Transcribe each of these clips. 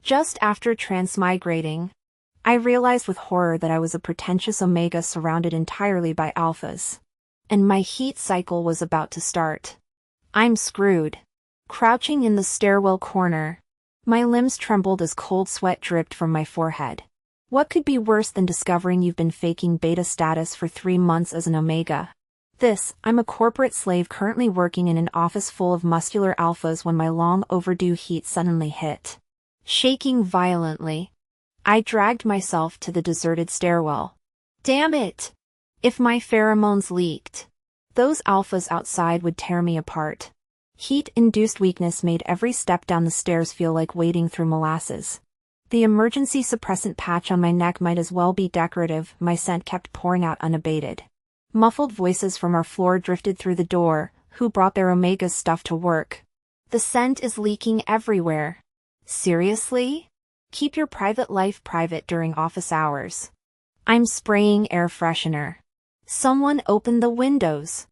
Just after transmigrating, I realized with horror that I was a pretentious omega surrounded entirely by alphas. And my heat cycle was about to start. I'm screwed. Crouching in the stairwell corner, my limbs trembled as cold sweat dripped from my forehead. What could be worse than discovering you've been faking beta status for 3 months as an omega? I'm a corporate slave currently working in an office full of muscular alphas when my long overdue heat suddenly hit. Shaking violently, I dragged myself to the deserted stairwell. Damn it! If my pheromones leaked, those alphas outside would tear me apart. Heat-induced weakness made every step down the stairs feel like wading through molasses. The emergency suppressant patch on my neck might as well be decorative, my scent kept pouring out unabated. Muffled voices from our floor drifted through the door, who brought their omega stuff to work. The scent is leaking everywhere. Seriously? Keep your private life private during office hours. I'm spraying air freshener. Someone opened the windows.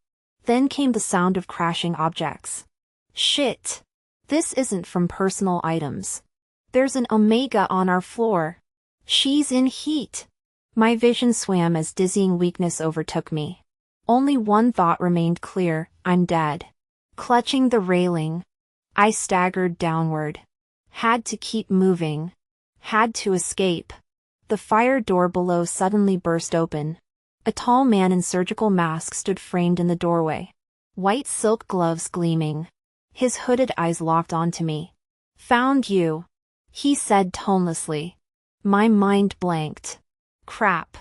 Then came the sound of crashing objects. Shit. This isn't from personal items. There's an omega on our floor. She's in heat. My vision swam as dizzying weakness overtook me. Only one thought remained clear: I'm dead. Clutching the railing, I staggered downward. Had to keep moving. Had to escape. The fire door below suddenly burst open. A tall man in surgical mask stood framed in the doorway. White silk gloves gleaming. His hooded eyes locked onto me. "Found you," he said tonelessly. My mind blanked. Crap.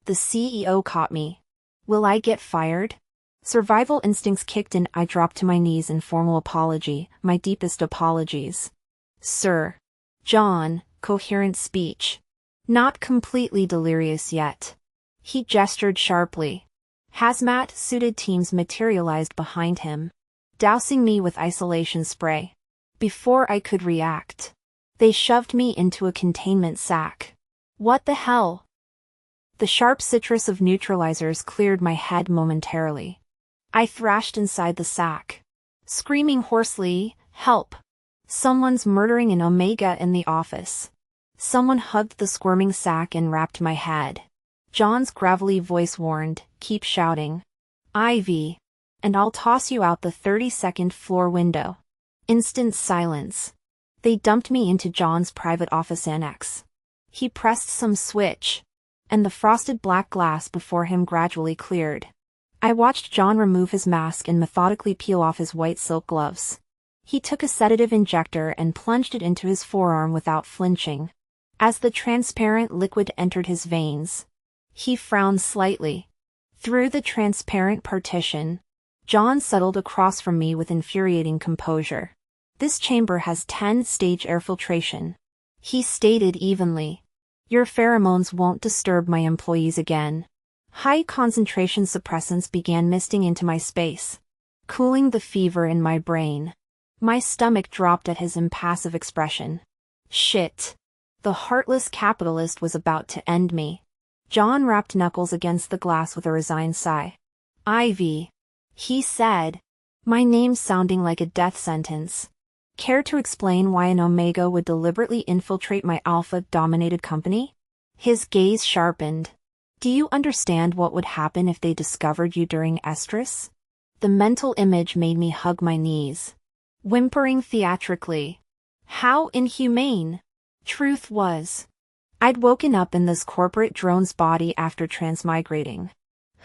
The CEO caught me. Will I get fired? Survival instincts kicked in. I dropped to my knees in formal apology, my deepest apologies. "Sir." John, coherent speech. Not completely delirious yet. He gestured sharply. Hazmat-suited teams materialized behind him, dousing me with isolation spray. Before I could react, they shoved me into a containment sack. What the hell? The sharp citrus of neutralizers cleared my head momentarily. I thrashed inside the sack, screaming hoarsely, "Help! Someone's murdering an omega in the office." Someone hugged the squirming sack and wrapped my head. John's gravelly voice warned, "Keep shouting, Ivy, and I'll toss you out the 32nd floor window." Instant silence. They dumped me into John's private office annex. He pressed some switch, and the frosted black glass before him gradually cleared. I watched John remove his mask and methodically peel off his white silk gloves. He took a sedative injector and plunged it into his forearm without flinching. As the transparent liquid entered his veins, he frowned slightly. Through the transparent partition, John settled across from me with infuriating composure. "This chamber has 10-stage air filtration," he stated evenly. "Your pheromones won't disturb my employees again." High-concentration suppressants began misting into my space, cooling the fever in my brain. My stomach dropped at his impassive expression. Shit. The heartless capitalist was about to end me. John rapped knuckles against the glass with a resigned sigh. "Ivy," he said, my name sounding like a death sentence. "Care to explain why an omega would deliberately infiltrate my alpha-dominated company?" His gaze sharpened. "Do you understand what would happen if they discovered you during estrus?" The mental image made me hug my knees, whimpering theatrically. How inhumane. Truth was, I'd woken up in this corporate drone's body after transmigrating.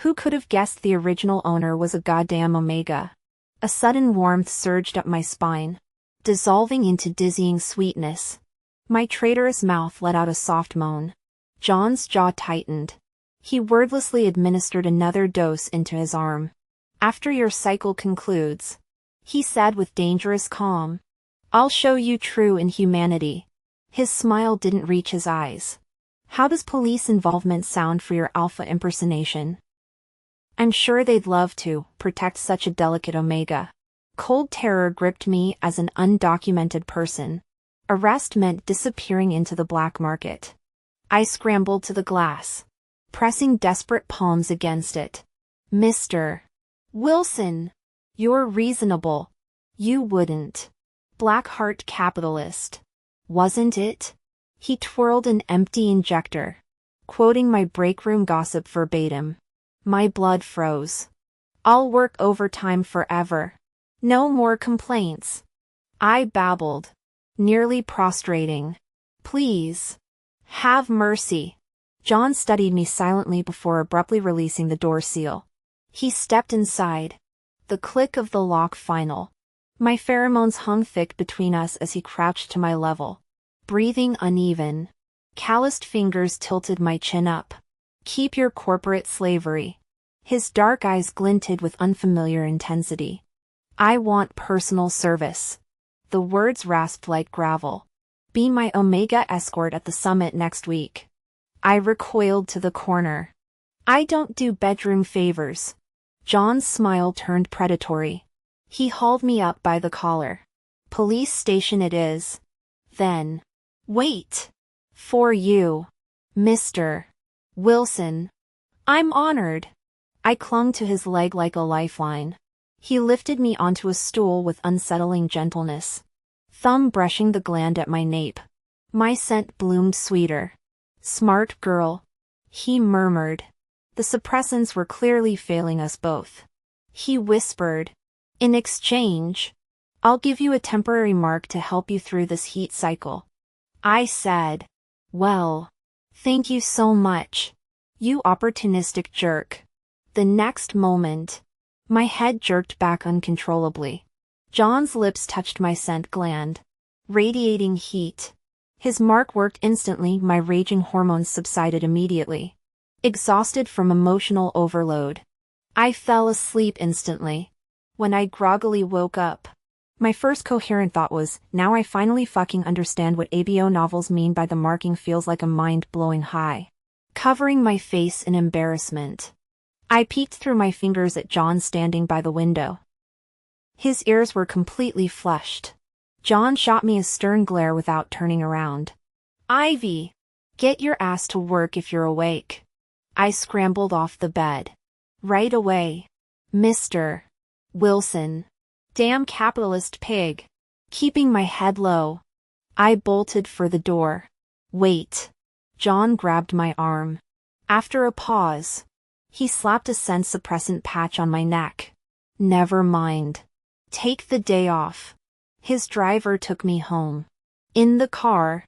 Who could have guessed the original owner was a goddamn omega? A sudden warmth surged up my spine, dissolving into dizzying sweetness. My traitorous mouth let out a soft moan. John's jaw tightened. He wordlessly administered another dose into his arm. "After your cycle concludes," he said with dangerous calm, "I'll show you true inhumanity." His smile didn't reach his eyes. "How does police involvement sound for your alpha impersonation?" "I'm sure they'd love to protect such a delicate omega." Cold terror gripped me as an undocumented person. Arrest meant disappearing into the black market. I scrambled to the glass, pressing desperate palms against it. "Mr. Wilson, you're reasonable. You wouldn't." Black heart capitalist. wasn't it? He twirled an empty injector, quoting my break room gossip verbatim. My blood froze. I'll work overtime forever. No more complaints. I babbled, nearly prostrating. Please. Have mercy. John studied me silently before abruptly releasing the door seal. He stepped inside. The click of the lock final. My pheromones hung thick between us as he crouched to my level. Breathing uneven. Calloused fingers tilted my chin up. Keep your corporate slavery. His dark eyes glinted with unfamiliar intensity. I want personal service. The words rasped like gravel. Be my Omega escort at the summit next week. I recoiled to the corner. I don't do bedroom favors. John's smile turned predatory. He hauled me up by the collar. Police station it is. Then. Wait. For you. Mr. Wilson. I'm honored. I clung to his leg like a lifeline. He lifted me onto a stool with unsettling gentleness. Thumb brushing the gland at my nape. My scent bloomed sweeter. Smart girl. He murmured. The suppressants were clearly failing us both. He whispered. In exchange, I'll give you a temporary mark to help you through this heat cycle. I said. Well, thank you so much. You opportunistic jerk. The next moment, my head jerked back uncontrollably. John's lips touched my scent gland, radiating heat. His mark worked instantly. My raging hormones subsided immediately. Exhausted from emotional overload, I fell asleep instantly. When I groggily woke up, my first coherent thought was, now I finally fucking understand what ABO novels mean by the marking feels like a mind-blowing high. Covering my face in embarrassment, I peeked through my fingers at John standing by the window. His ears were completely flushed. John shot me a stern glare without turning around. Ivy, get your ass to work if you're awake. I scrambled off the bed. Right away. Mr. Wilson. Damn capitalist pig. Keeping my head low, I bolted for the door. Wait. John grabbed my arm. After a pause, he slapped a scent suppressant patch on my neck. Never mind. Take the day off. His driver took me home. In the car,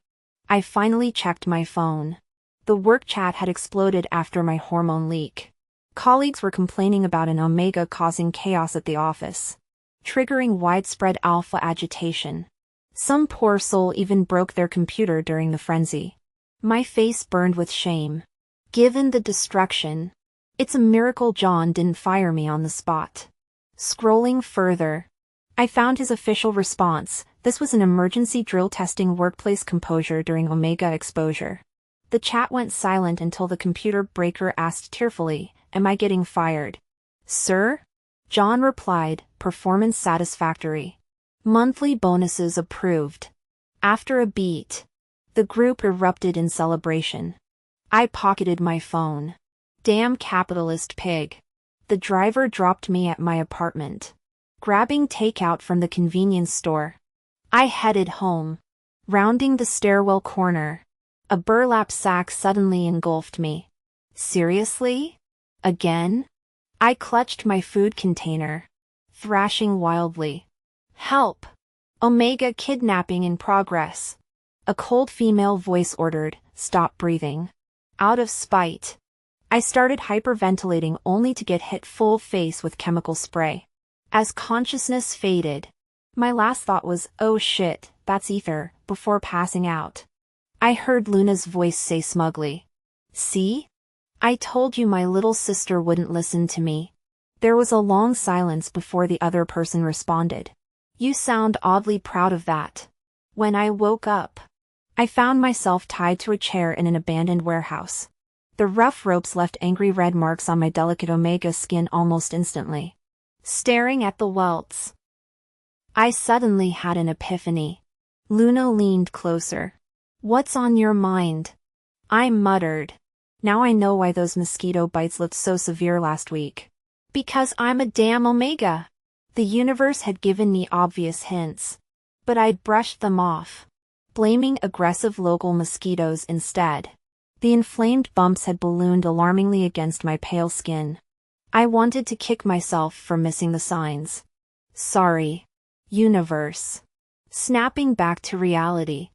I finally checked my phone. The work chat had exploded after my hormone leak. Colleagues were complaining about an Omega causing chaos at the office, triggering widespread alpha agitation. Some poor soul even broke their computer during the frenzy. My face burned with shame. Given the destruction, it's a miracle John didn't fire me on the spot. Scrolling further, I found his official response. This was an emergency drill testing workplace composure during Omega exposure. The chat went silent until the computer breaker asked tearfully, "Am I getting fired?" "Sir?" John replied, "Performance satisfactory. Monthly bonuses approved." After a beat, the group erupted in celebration. I pocketed my phone. Damn capitalist pig. The driver dropped me at my apartment, grabbing takeout from the convenience store. I headed home. Rounding the stairwell corner, a burlap sack suddenly engulfed me. Seriously? Again? I clutched my food container, thrashing wildly. Help! Omega kidnapping in progress. A cold female voice ordered, "Stop breathing." Out of spite, I started hyperventilating only to get hit full face with chemical spray. As consciousness faded, my last thought was, "Oh shit, that's ether," before passing out. I heard Luna's voice say smugly, "See? I told you my little sister wouldn't listen to me." There was a long silence before the other person responded. "You sound oddly proud of that." When I woke up, I found myself tied to a chair in an abandoned warehouse. The rough ropes left angry red marks on my delicate Omega skin almost instantly. Staring at the welts, I suddenly had an epiphany. Luna leaned closer. "What's on your mind?" I muttered. Now I know why those mosquito bites looked so severe last week. Because I'm a damn Omega. The universe had given me obvious hints, but I'd brushed them off. blaming aggressive local mosquitoes instead. The inflamed bumps had ballooned alarmingly against my pale skin. I wanted to kick myself for missing the signs. Sorry, universe. Snapping back to reality,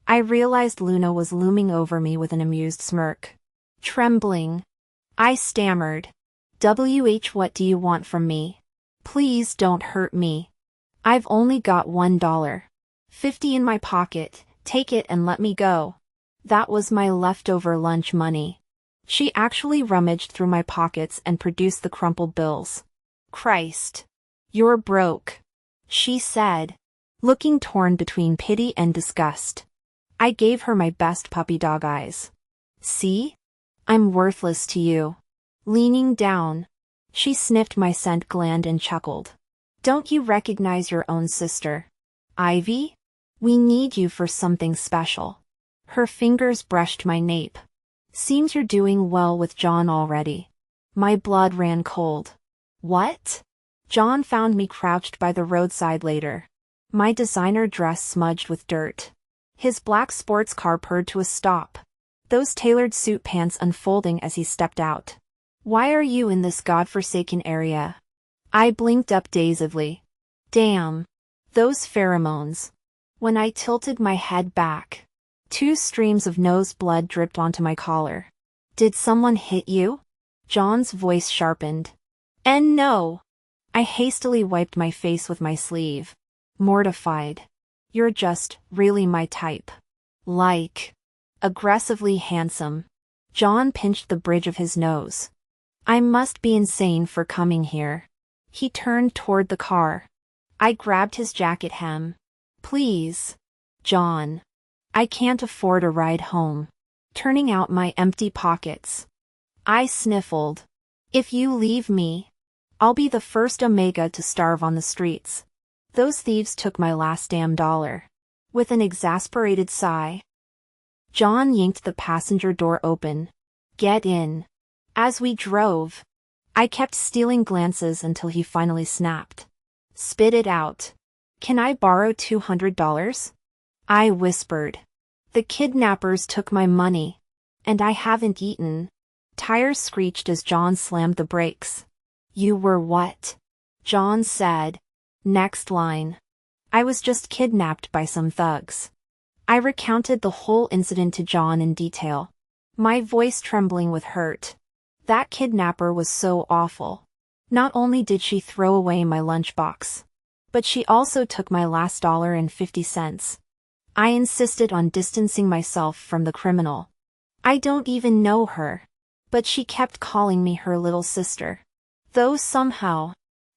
I realized Luna was looming over me with an amused smirk. Trembling, I stammered. What do you want from me? Please don't hurt me. I've only got $1.50 in my pocket, take it and let me go. That was my leftover lunch money. She actually rummaged through my pockets and produced the crumpled bills. Christ. You're broke, she said, looking torn between pity and disgust. I gave her my best puppy dog eyes. See? I'm worthless to you. Leaning down, she sniffed my scent gland and chuckled. Don't you recognize your own sister, Ivy? We need you for something special. Her fingers brushed my nape. Seems you're doing well with John already. My blood ran cold. What? John found me crouched by the roadside later. My designer dress smudged with dirt. His black sports car purred to a stop. Those tailored suit pants unfolding as he stepped out. Why are you in this godforsaken area? I blinked up dazedly. Damn. Those pheromones. When I tilted my head back, 2 streams of nose blood dripped onto my collar. Did someone hit you? John's voice sharpened. And no. I hastily wiped my face with my sleeve. Mortified. You're just really my type. Like. Aggressively handsome. John pinched the bridge of his nose. I must be insane for coming here. He turned toward the car. I grabbed his jacket hem. Please. John. I can't afford a ride home. Turning out my empty pockets. I sniffled. If you leave me, I'll be the first Omega to starve on the streets. Those thieves took my last damn dollar. With an exasperated sigh, John yanked the passenger door open. Get in. As we drove, I kept stealing glances until he finally snapped. Spit it out. Can I borrow $200? I whispered. The kidnappers took my money. And I haven't eaten. Tires screeched as John slammed the brakes. You were what? John said. Next line. I was just kidnapped by some thugs. I recounted the whole incident to John in detail, my voice trembling with hurt. That kidnapper was so awful. Not only did she throw away my lunchbox, but she also took my last $1.50. I insisted on distancing myself from the criminal. I don't even know her, but she kept calling me her little sister. Though somehow,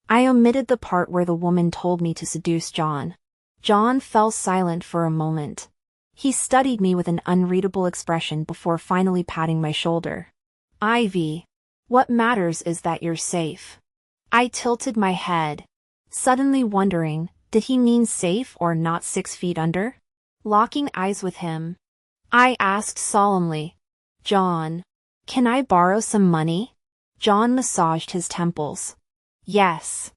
I omitted the part where the woman told me to seduce John. John fell silent for a moment. He studied me with an unreadable expression before finally patting my shoulder. Ivy, what matters is that you're safe. I tilted my head, suddenly wondering, did he mean safe or not 6 feet under? Locking eyes with him, I asked solemnly, John, can I borrow some money? John massaged his temples. Yes.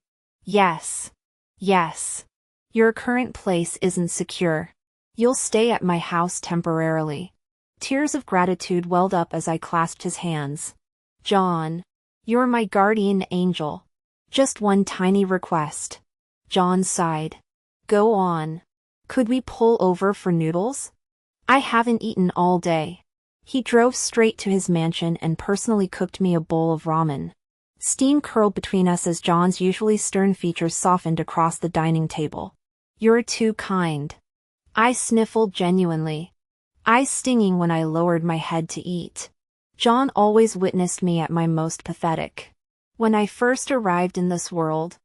Yes. Yes. Your current place isn't secure. You'll stay at my house temporarily. Tears of gratitude welled up as I clasped his hands. John, you're my guardian angel. Just one tiny request. John sighed. Go on. Could we pull over for noodles? I haven't eaten all day. He drove straight to his mansion and personally cooked me a bowl of ramen. Steam curled between us as John's usually stern features softened across the dining table. You're too kind. I sniffled genuinely, eyes stinging when I lowered my head to eat. John always witnessed me at my most pathetic. When I first arrived in this world,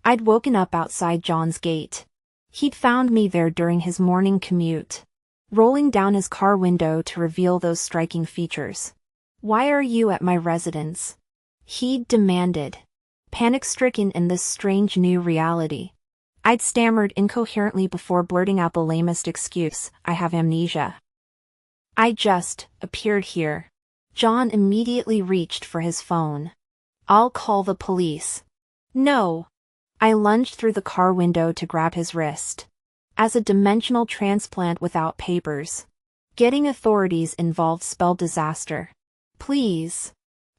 I'd woken up outside John's gate. He'd found me there during his morning commute, rolling down his car window to reveal those striking features. Why are you at my residence? He'd demanded, panic-stricken in this strange new reality. I'd stammered incoherently before blurting out the lamest excuse, I have amnesia. I just appeared here. John immediately reached for his phone. I'll call the police. No. I lunged through the car window to grab his wrist. As a dimensional transplant without papers. Getting authorities involved spelled disaster. Please.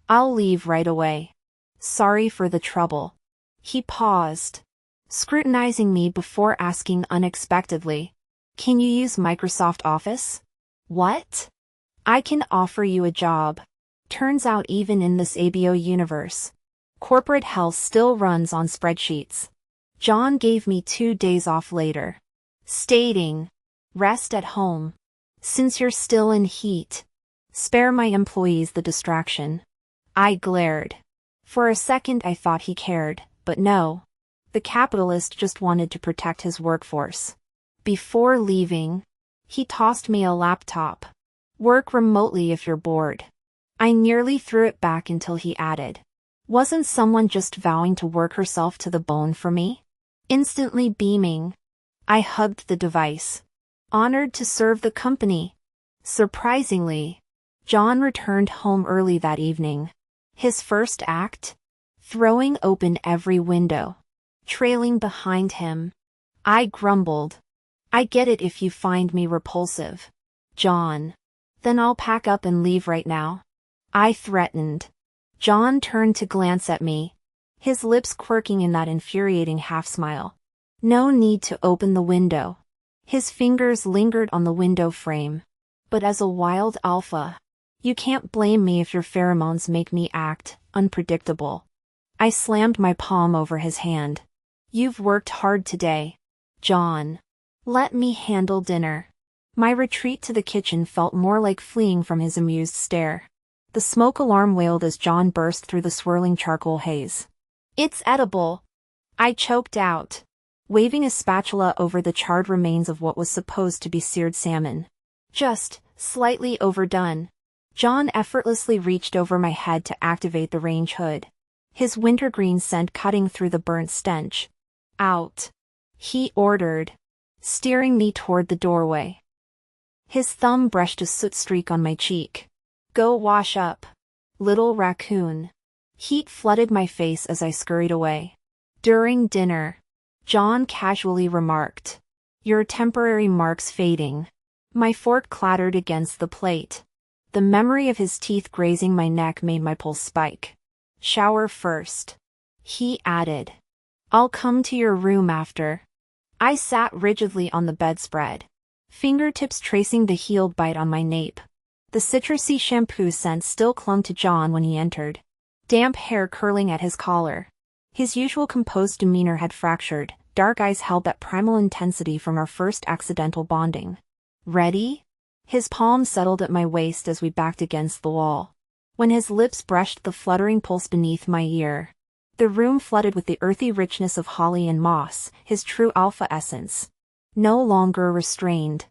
I'll leave right away. Sorry for the trouble. He paused, scrutinizing me before asking unexpectedly. Can you use Microsoft Office? What? I can offer you a job. Turns out even in this ABO universe, corporate hell still runs on spreadsheets. John gave me 2 days off later, stating, rest at home. Since you're still in heat, spare my employees the distraction. I glared. For a second I thought he cared, but no. The capitalist just wanted to protect his workforce. Before leaving, he tossed me a laptop. Work remotely if you're bored. I nearly threw it back until he added, wasn't someone just vowing to work herself to the bone for me? Instantly beaming, I hugged the device, honored to serve the company. Surprisingly, John returned home early that evening. His first act? Throwing open every window. Trailing behind him. I grumbled. I get it if you find me repulsive, John. Then I'll pack up and leave right now. I threatened. John turned to glance at me, his lips quirking in that infuriating half-smile. No need to open the window. His fingers lingered on the window frame. But as a wild alpha, you can't blame me if your pheromones make me act unpredictable. I slammed my palm over his hand. You've worked hard today, John. Let me handle dinner. My retreat to the kitchen felt more like fleeing from his amused stare. The smoke alarm wailed as John burst through the swirling charcoal haze. It's edible, I choked out, waving a spatula over the charred remains of what was supposed to be seared salmon. Just slightly overdone. John effortlessly reached over my head to activate the range hood, his wintergreen scent cutting through the burnt stench. Out, he ordered, steering me toward the doorway. His thumb brushed a soot streak on my cheek. Go wash up, little raccoon. Heat flooded my face as I scurried away. During dinner, John casually remarked, your temporary mark's fading. My fork clattered against the plate. The memory of his teeth grazing my neck made my pulse spike. Shower first, he added. I'll come to your room after. I sat rigidly on the bedspread, fingertips tracing the healed bite on my nape. The citrusy shampoo scent still clung to John when he entered, damp hair curling at his collar. His usual composed demeanor had fractured, dark eyes held that primal intensity from our first accidental bonding. Ready? His palm settled at my waist as we backed against the wall. When his lips brushed the fluttering pulse beneath my ear, the room flooded with the earthy richness of holly and moss, his true alpha essence. No longer restrained.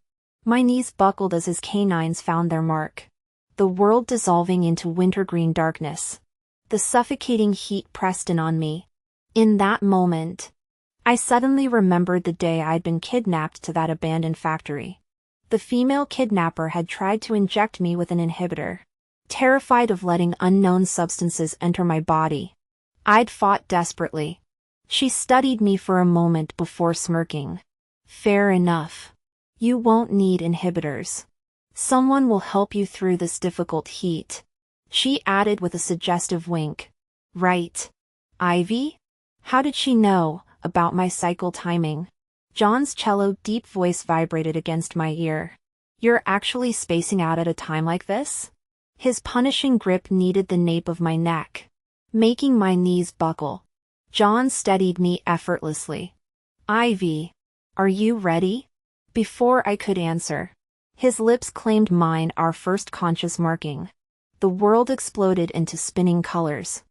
My knees buckled as his canines found their mark. The world dissolving into wintergreen darkness. The suffocating heat pressed in on me. In that moment, I suddenly remembered the day I'd been kidnapped to that abandoned factory. The female kidnapper had tried to inject me with an inhibitor. Terrified of letting unknown substances enter my body, I'd fought desperately. She studied me for a moment before smirking. Fair enough. You won't need inhibitors. Someone will help you through this difficult heat, she added with a suggestive wink. Right. Ivy? How did she know about my cycle timing? John's cello deep voice vibrated against my ear. You're actually spacing out at a time like this? His punishing grip kneaded the nape of my neck, making my knees buckle. John steadied me effortlessly. Ivy, are you ready? Before I could answer, his lips claimed mine, our first conscious marking. The world exploded into spinning colors.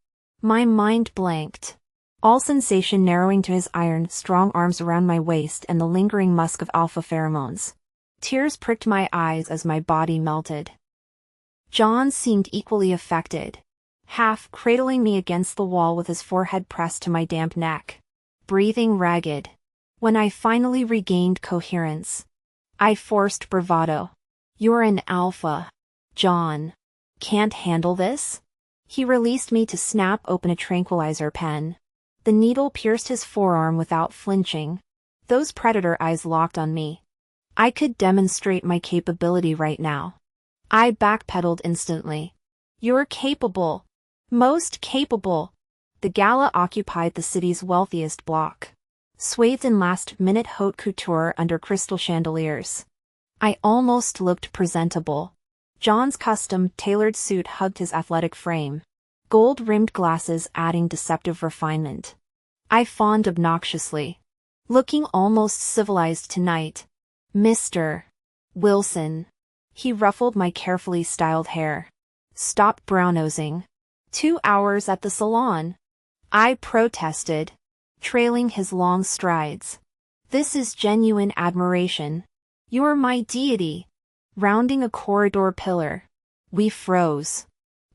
My mind blanked, all sensation narrowing to his iron, strong arms around my waist and the lingering musk of alpha pheromones. Tears pricked my eyes as my body melted. John seemed equally affected, half cradling me against the wall with his forehead pressed to my damp neck, breathing ragged. When I finally regained coherence, I forced bravado. You're an alpha, John. Can't handle this? He released me to snap open a tranquilizer pen. The needle pierced his forearm without flinching. Those predator eyes locked on me. I could demonstrate my capability right now. I backpedaled instantly. You're capable. Most capable. The gala occupied the city's wealthiest block, swathed in last-minute haute couture under crystal chandeliers. I almost looked presentable. John's custom-tailored suit hugged his athletic frame, gold-rimmed glasses adding deceptive refinement. I fawned obnoxiously, looking almost civilized tonight. Mr. Wilson. He ruffled my carefully styled hair. Stop brown-nosing. 2 hours at the salon. I protested, trailing his long strides. This is genuine admiration. You're my deity. Rounding a corridor pillar. We froze.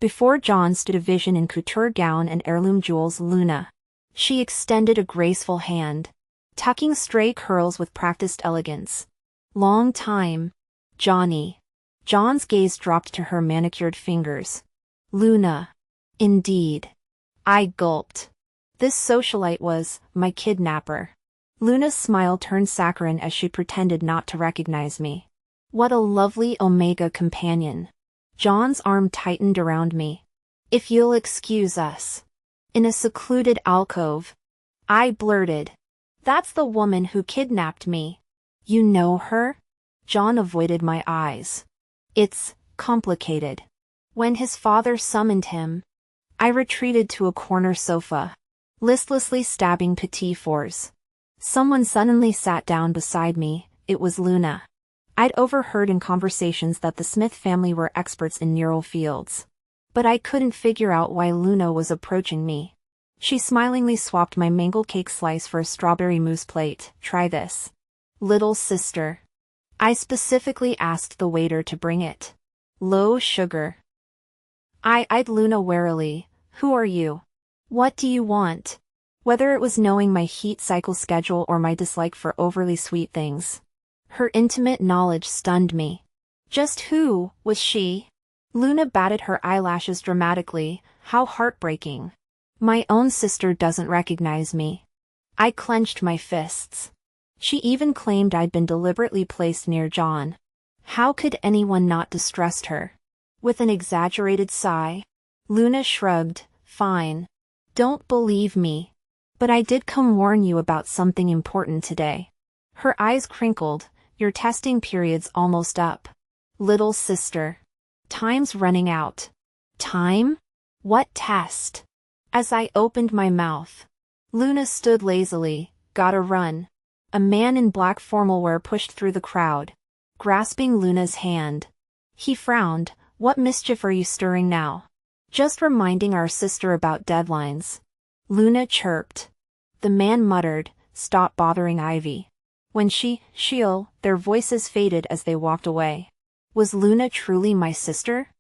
Before John stood a vision in couture gown and heirloom jewels. Luna. She extended a graceful hand, tucking stray curls with practiced elegance. Long time. Johnny. John's gaze dropped to her manicured fingers. Luna. Indeed. I gulped. This socialite was my kidnapper. Luna's smile turned saccharine as she pretended not to recognize me. What a lovely Omega companion. John's arm tightened around me. If you'll excuse us. In a secluded alcove. I blurted. That's the woman who kidnapped me. You know her? John avoided my eyes. It's complicated. When his father summoned him, I retreated to a corner sofa, listlessly stabbing petit fours. Someone suddenly sat down beside me. It was Luna. I'd overheard in conversations that the Smith family were experts in neural fields. But I couldn't figure out why Luna was approaching me. She smilingly swapped my mango cake slice for a strawberry mousse plate. Try this. Little sister. I specifically asked the waiter to bring it. Low sugar. I eyed Luna warily. Who are you? What do you want? Whether it was knowing my heat cycle schedule or my dislike for overly sweet things. Her intimate knowledge stunned me. Just who was she? Luna batted her eyelashes dramatically. How heartbreaking. My own sister doesn't recognize me. I clenched my fists. She even claimed I'd been deliberately placed near John. How could anyone not distrust her? With an exaggerated sigh, Luna shrugged. Fine. Don't believe me. But I did come warn you about something important today. Her eyes crinkled. Your testing period's almost up. Little sister. Time's running out. Time? What test? As I opened my mouth, Luna stood lazily. Gotta run. A man in black formal wear pushed through the crowd, grasping Luna's hand. He frowned. What mischief are you stirring now? Just reminding our sister about deadlines. Luna chirped. The man muttered, Stop bothering Ivy. When she'll, their voices faded as they walked away. Was Luna truly my sister?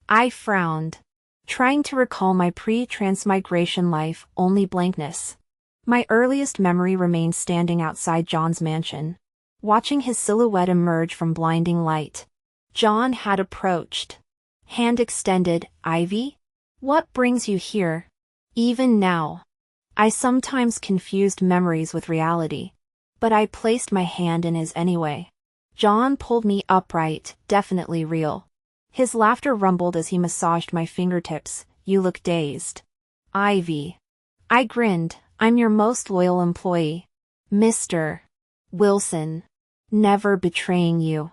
I frowned, trying to recall my pre-transmigration life. Only blankness. My earliest memory remained standing outside John's mansion, watching his silhouette emerge from blinding light. John had approached. Hand extended. Ivy? What brings you here? Even now. I sometimes confused memories with reality, but I placed my hand in his anyway. John pulled me upright. Definitely real. His laughter rumbled as he massaged my fingertips. You look dazed. Ivy. I grinned. I'm your most loyal employee. Mr. Wilson. Never betraying you.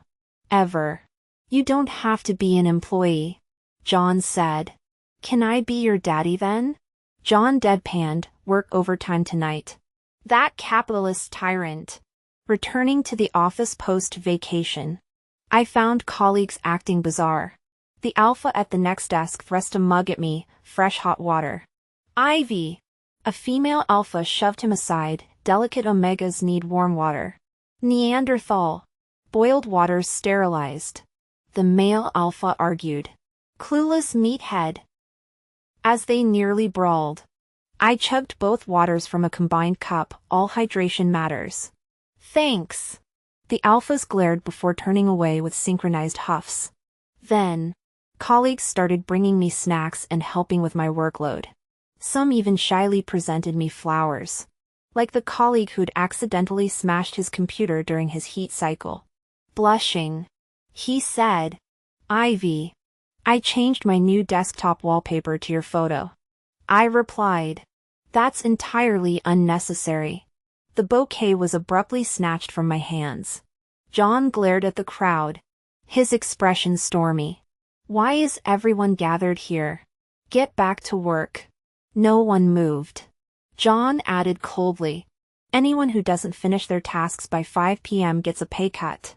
Ever. You don't have to be an employee. John said. Can I be your daddy then? John deadpanned. Work overtime tonight. That capitalist tyrant. Returning to the office post-vacation, I found colleagues acting bizarre. The alpha at the next desk thrust a mug at me. Fresh hot water. Ivy. A female alpha shoved him aside. Delicate omegas need warm water. Neanderthal. Boiled water's sterilized. The male alpha argued. Clueless meathead. As they nearly brawled, I chugged both waters from a combined cup. All hydration matters. Thanks. The alphas glared before turning away with synchronized huffs. Then, colleagues started bringing me snacks and helping with my workload. Some even shyly presented me flowers. like the colleague who'd accidentally smashed his computer during his heat cycle. Blushing, he said, "Ivy, I changed my new desktop wallpaper to your photo." I replied, "That's entirely unnecessary." The bouquet was abruptly snatched from my hands. John glared at the crowd, his expression stormy. "Why is everyone gathered here? Get back to work." No one moved. John added coldly, "Anyone who doesn't finish their tasks by 5 p.m. gets a pay cut."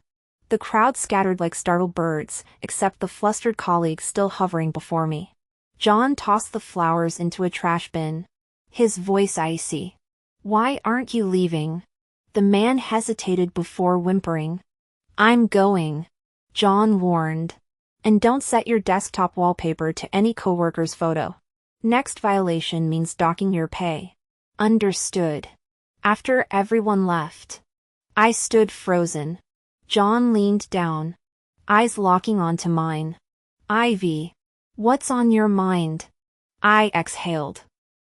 The crowd scattered like startled birds, except the flustered colleague still hovering before me. John tossed the flowers into a trash bin, his voice icy. "Why aren't you leaving?" The man hesitated before whimpering. "I'm going," John warned. "And don't set your desktop wallpaper to any coworker's photo. Next violation means docking your pay." "Understood." After everyone left, I stood frozen. John leaned down, eyes locking onto mine. "Ivy, what's on your mind?" I exhaled.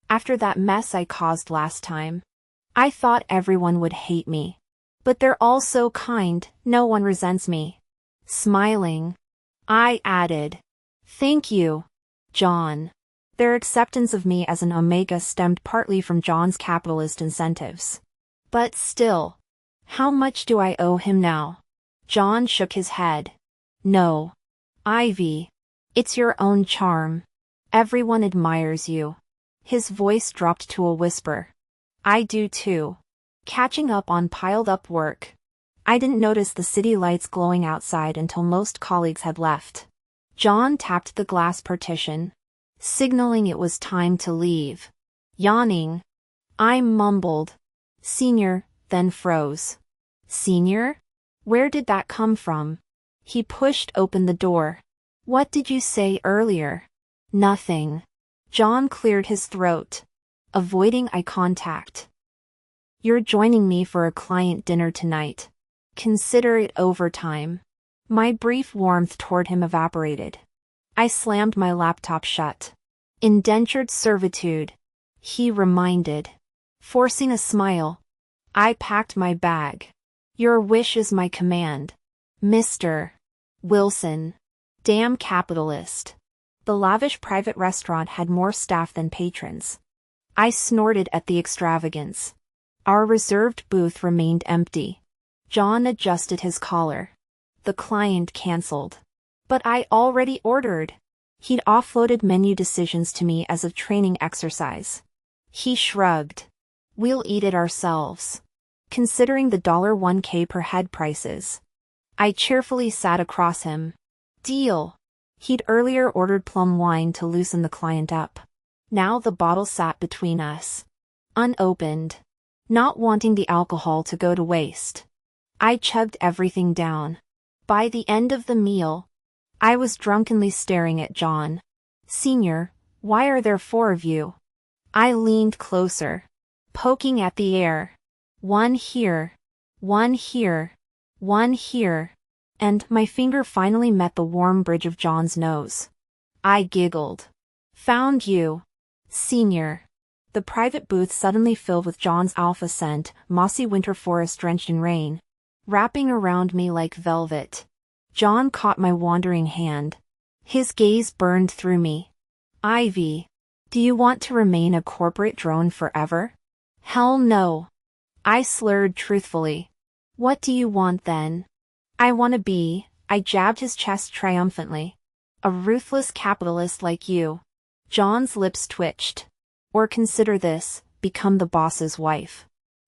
After that mess I caused last time, I thought everyone would hate me. But they're all so kind, no one resents me. Smiling, I added, "Thank you, John." Their acceptance of me as an omega stemmed partly from John's capitalist incentives. But still, how much do I owe him now? John shook his head. "No, Ivy. It's your own charm. Everyone admires you." His voice dropped to a whisper. "I do too." Catching up on piled-up work, I didn't notice the city lights glowing outside until most colleagues had left. John tapped the glass partition, signaling it was time to leave. Yawning, I mumbled, "Senior," then froze. "Senior? Where did that come from?" He pushed open the door. "What did you say earlier?" "Nothing." John cleared his throat, avoiding eye contact. "You're joining me for a client dinner tonight. Consider it overtime." My brief warmth toward him evaporated. I slammed my laptop shut. "Indentured servitude," he reminded. Forcing a smile, I packed my bag. "Your wish is my command, Mr. Wilson." Damn capitalist. The lavish private restaurant had more staff than patrons. I snorted at the extravagance. Our reserved booth remained empty. John adjusted his collar. The client canceled. "But I already ordered." He'd offloaded menu decisions to me as a training exercise. He shrugged. "We'll eat it ourselves." Considering the $1K per head prices, I cheerfully sat across him. "Deal." He'd earlier ordered plum wine to loosen the client up. Now the bottle sat between us, unopened, not wanting the alcohol to go to waste. I chugged everything down. By the end of the meal, I was drunkenly staring at John. "Senior, why are there 4 of you?" I leaned closer, poking at the air. "One here, one here, one here." And my finger finally met the warm bridge of John's nose. I giggled. "Found you, Senior." The private booth suddenly filled with John's alpha scent, mossy winter forest drenched in rain, wrapping around me like velvet. John caught my wandering hand. His gaze burned through me. "Ivy, do you want to remain a corporate drone forever?" "Hell no." I slurred truthfully. "What do you want then?" "I want to be," I jabbed his chest triumphantly, "a ruthless capitalist like you." John's lips twitched. "Or consider this, become the boss's wife.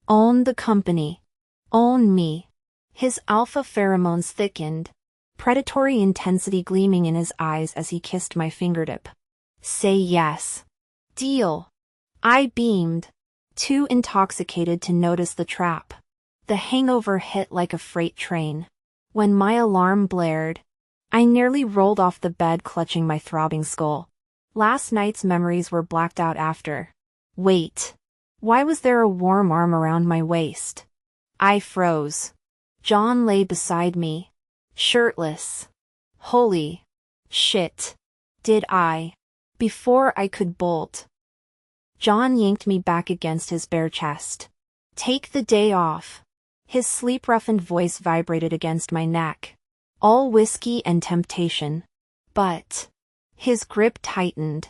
Own the company. Own me." His alpha pheromones thickened, predatory intensity gleaming in his eyes as he kissed my fingertip. "Say yes." "Deal." I beamed, too intoxicated to notice the trap. The hangover hit like a freight train. When my alarm blared, I nearly rolled off the bed clutching my throbbing skull. Last night's memories were blacked out after. Wait. Why was there a warm arm around my waist? I froze. John lay beside me, shirtless. Holy shit. Did I? Before I could bolt, John yanked me back against his bare chest. Take the day off. His sleep-roughened voice vibrated against my neck. All whiskey and temptation. But his grip tightened.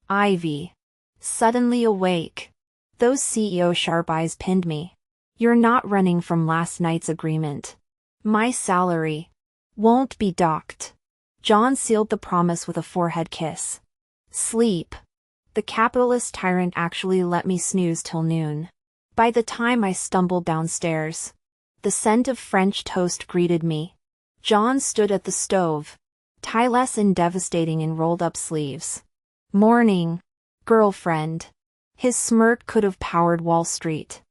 Ivy. Suddenly awake. Those CEO sharp eyes pinned me. You're not running from last night's agreement. My salary won't be docked. John sealed the promise with a forehead kiss. Sleep. The capitalist tyrant actually let me snooze till noon. By the time I stumbled downstairs, the scent of French toast greeted me. John stood at the stove, tie-less and devastating in rolled-up sleeves. Morning, girlfriend. His smirk could have powered Wall Street.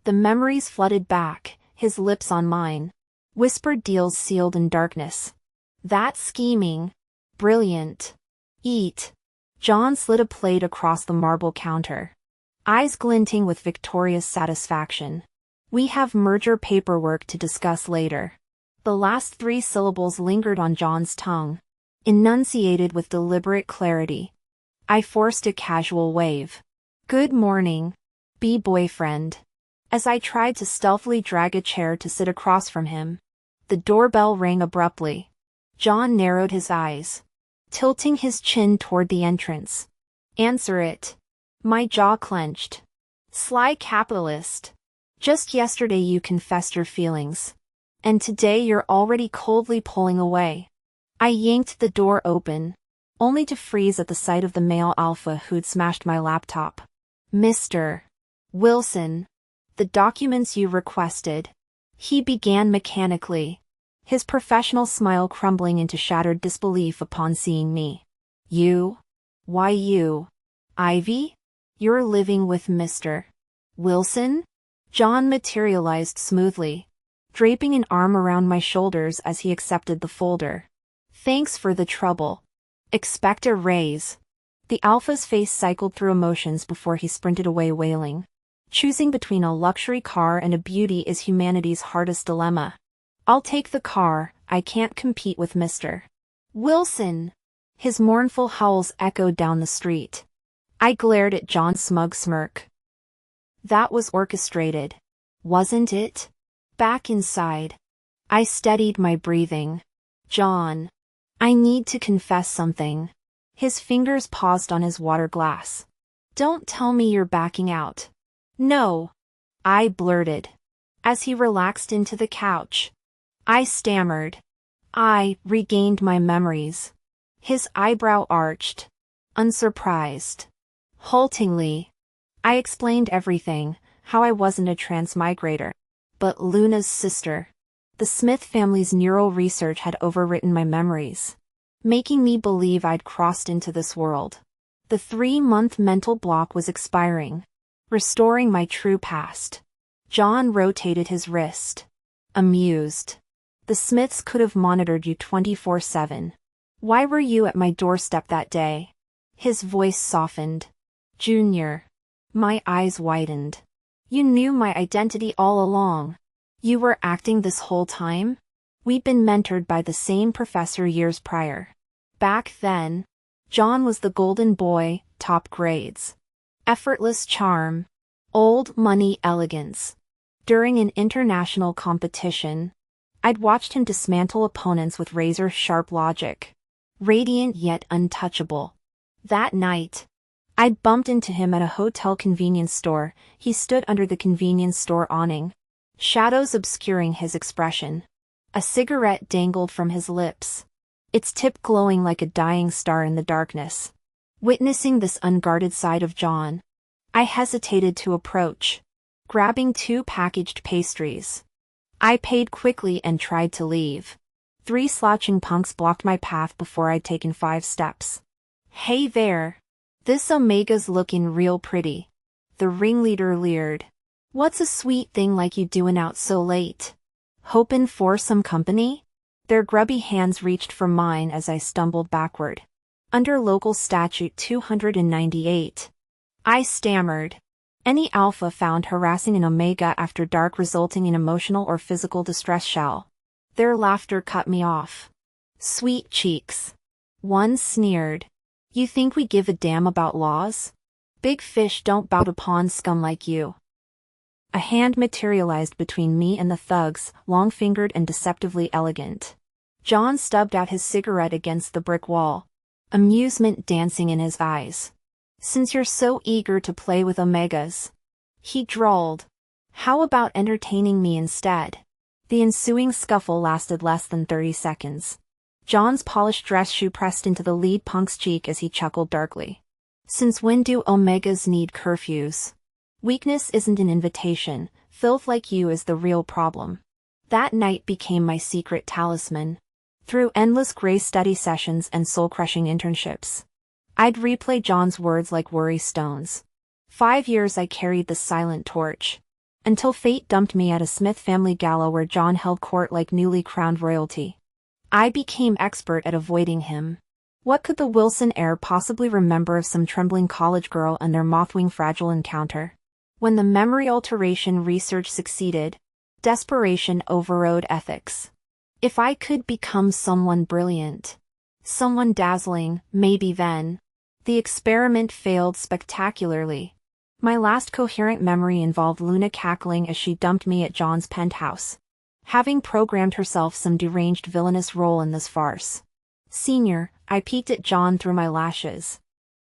The memories flooded back, his lips on mine. Whispered deals sealed in darkness. That's scheming. Brilliant. Eat. John slid a plate across the marble counter, eyes glinting with victorious satisfaction. We have merger paperwork to discuss later. The last 3 syllables lingered on John's tongue, enunciated with deliberate clarity. I forced a casual wave. Good morning, boyfriend. As I tried to stealthily drag a chair to sit across from him, the doorbell rang abruptly. John narrowed his eyes, tilting his chin toward the entrance. Answer it. My jaw clenched. Sly capitalist. Just yesterday you confessed your feelings. And today you're already coldly pulling away. I yanked the door open, only to freeze at the sight of the male alpha who'd smashed my laptop. Mr. Wilson. The documents you requested. He began mechanically, his professional smile crumbling into shattered disbelief upon seeing me. You? Why you? Ivy? You're living with Mr. Wilson? John materialized smoothly, draping an arm around my shoulders as he accepted the folder. Thanks for the trouble. Expect a raise. The alpha's face cycled through emotions before he sprinted away wailing. Choosing between a luxury car and a beauty is humanity's hardest dilemma. I'll take the car, I can't compete with Mr. Wilson. His mournful howls echoed down the street. I glared at John's smug smirk. That was orchestrated, wasn't it? Back inside, I steadied my breathing. John, I need to confess something. His fingers paused on his water glass. Don't tell me you're backing out. No, I blurted. As he relaxed into the couch, I stammered. I regained my memories. His eyebrow arched, unsurprised. Haltingly, I explained everything, how I wasn't a transmigrator, but Luna's sister. The Smith family's neural research had overwritten my memories, making me believe I'd crossed into this world. The 3-month mental block was expiring, restoring my true past. John rotated his wrist, amused. The Smiths could have monitored you 24/7. Why were you at my doorstep that day? His voice softened. Junior. My eyes widened. You knew my identity all along. You were acting this whole time? We'd been mentored by the same professor years prior. Back then, John was the golden boy, top grades. Effortless charm. Old money elegance. During an international competition, I'd watched him dismantle opponents with razor-sharp logic. Radiant yet untouchable. That night, I'd bumped into him at a hotel convenience store. He stood under the convenience store awning, shadows obscuring his expression. A cigarette dangled from his lips, its tip glowing like a dying star in the darkness. Witnessing this unguarded side of John, I hesitated to approach, grabbing 2 packaged pastries. I paid quickly and tried to leave. 3 slouching punks blocked my path before I'd taken 5 steps. Hey there. This Omega's looking real pretty. The ringleader leered. What's a sweet thing like you doing out so late? Hopin' for some company? Their grubby hands reached for mine as I stumbled backward. Under local statute 298. I stammered. Any alpha found harassing an Omega after dark resulting in emotional or physical distress shall. Their laughter cut me off. Sweet cheeks. One sneered. You think we give a damn about laws? Big fish don't bow to pond scum like you. A hand materialized between me and the thugs, long-fingered and deceptively elegant. John stubbed out his cigarette against the brick wall, amusement dancing in his eyes. "Since you're so eager to play with omegas," he drawled, "how about entertaining me instead?" The ensuing scuffle lasted less than 30 seconds. John's polished dress shoe pressed into the lead punk's cheek as he chuckled darkly. "Since when do omegas need curfews? Weakness isn't an invitation, filth like you is the real problem." That night became my secret talisman. Through endless gray study sessions and soul-crushing internships, I'd replay John's words like worry stones. 5 years I carried the silent torch, until fate dumped me at a Smith family gala where John held court like newly crowned royalty. I became expert at avoiding him. What could the Wilson heir possibly remember of some trembling college girl and their mothwing fragile encounter? When the memory alteration research succeeded, desperation overrode ethics. If I could become someone brilliant, someone dazzling, maybe then. The experiment failed spectacularly. My last coherent memory involved Luna cackling as she dumped me at John's penthouse, having programmed herself some deranged villainous role in this farce. "Senior," I peeked at John through my lashes,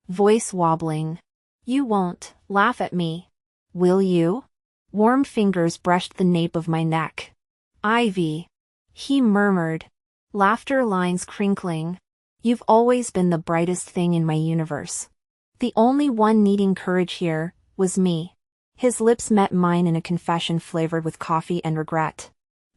voice wobbling. "You won't laugh at me, will you?" Warm fingers brushed the nape of my neck. "Ivy," he murmured, laughter lines crinkling. "You've always been the brightest thing in my universe." The only one needing courage here was me. His lips met mine in a confession flavored with coffee and regret.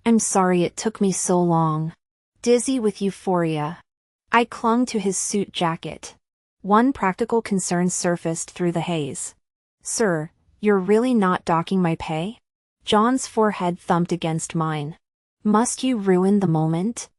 "I'm sorry it took me so long." Dizzy with euphoria, I clung to his suit jacket. One practical concern surfaced through the haze. "Sir, you're really not docking my pay?" John's forehead thumped against mine. "Must you ruin the moment?"